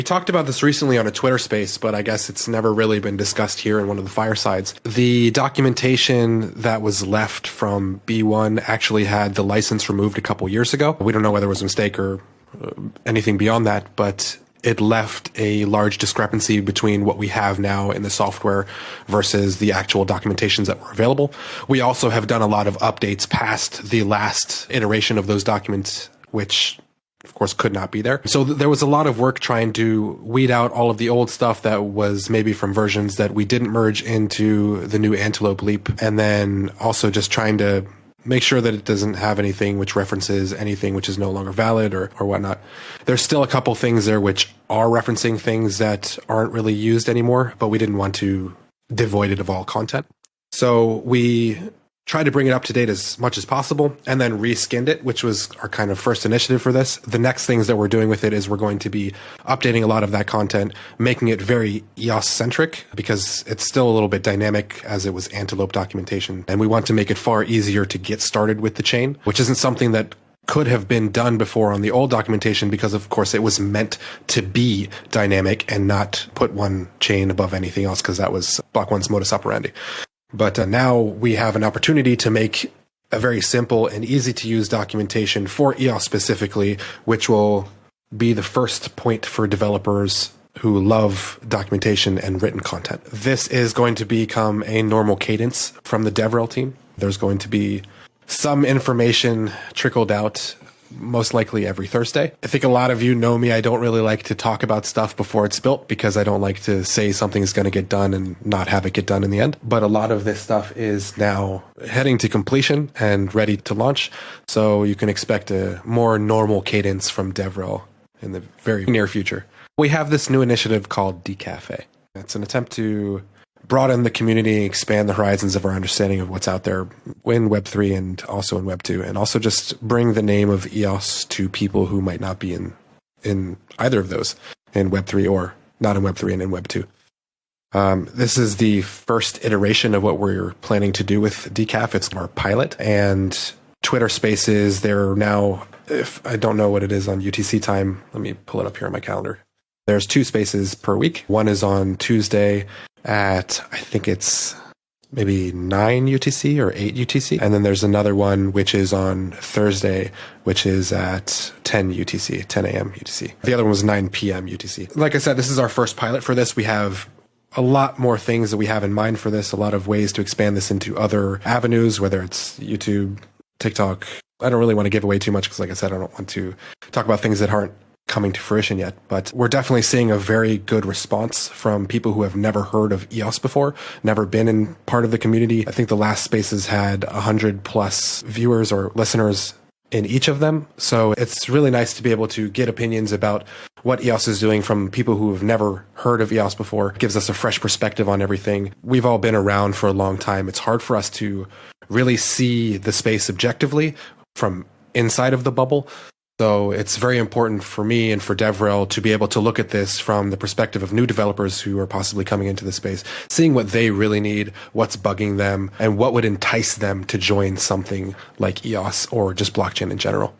We talked about this recently on a Twitter space, but I guess it's never really been discussed here in one of the firesides. The documentation that was left from B1 actually had the license removed a couple years ago. We don't know whether it was a mistake or anything beyond that, but it left a large discrepancy between what we have now in the software versus the actual documentations that were available. We also have done a lot of updates past the last iteration of those documents, which of course could not be there. So there was a lot of work trying to weed out all of the old stuff that was maybe from versions that we didn't merge into the new Antelope Leap, and then also just trying to make sure that it doesn't have anything which references anything which is no longer valid or whatnot. There's still a couple things there which are referencing things that aren't really used anymore, but we didn't want to devoid it of all content. So we tried to bring it up to date as much as possible and then reskinned it, which was our kind of first initiative for this. The next things that we're doing with it is we're going to be updating a lot of that content, making it very EOS centric because it's still a little bit dynamic as it was Antelope documentation. And we want to make it far easier to get started with the chain, which isn't something that could have been done before on the old documentation because of course it was meant to be dynamic and not put one chain above anything else because that was Block 1's modus operandi. But now we have an opportunity to make a very simple and easy to use documentation for EOS specifically, which will be the first point for developers who love documentation and written content. This is going to become a normal cadence from the DevRel team. There's going to be some information trickled out most likely every Thursday. I think a lot of you know me. I don't really like to talk about stuff before it's built because I don't like to say something is going to get done and not have it get done in the end. But a lot of this stuff is now heading to completion and ready to launch. So you can expect a more normal cadence from DevRel in the very near future. We have this new initiative called Decafe. It's an attempt to broaden the community, expand the horizons of our understanding of what's out there in Web3 and also in Web2, and also just bring the name of EOS to people who might not be in either of those, in Web3 or not in Web3 and in Web2. This is the first iteration of what we're planning to do with Decaf. It's our pilot, and Twitter Spaces, they're now, if I don't know what it is on UTC time, let me pull it up here on my calendar. There's 2 spaces per week. One is on Tuesday at, I think it's maybe 9 UTC or 8 UTC. And then there's another one which is on Thursday, which is at 10 UTC, 10 a.m. UTC. The other one was 9 p.m. UTC. Like I said, this is our first pilot for this. We have a lot more things that we have in mind for this, a lot of ways to expand this into other avenues, whether it's YouTube, TikTok. I don't really want to give away too much because, like I said, I don't want to talk about things that aren't coming to fruition yet, but we're definitely seeing a very good response from people who have never heard of EOS before, never been in part of the community. I think the last spaces had 100 plus viewers or listeners in each of them. So it's really nice to be able to get opinions about what EOS is doing from people who have never heard of EOS before. It gives us a fresh perspective on everything. We've all been around for a long time. It's hard for us to really see the space objectively from inside of the bubble. So it's very important for me and for DevRel to be able to look at this from the perspective of new developers who are possibly coming into the space, seeing what they really need, what's bugging them, and what would entice them to join something like EOS or just blockchain in general.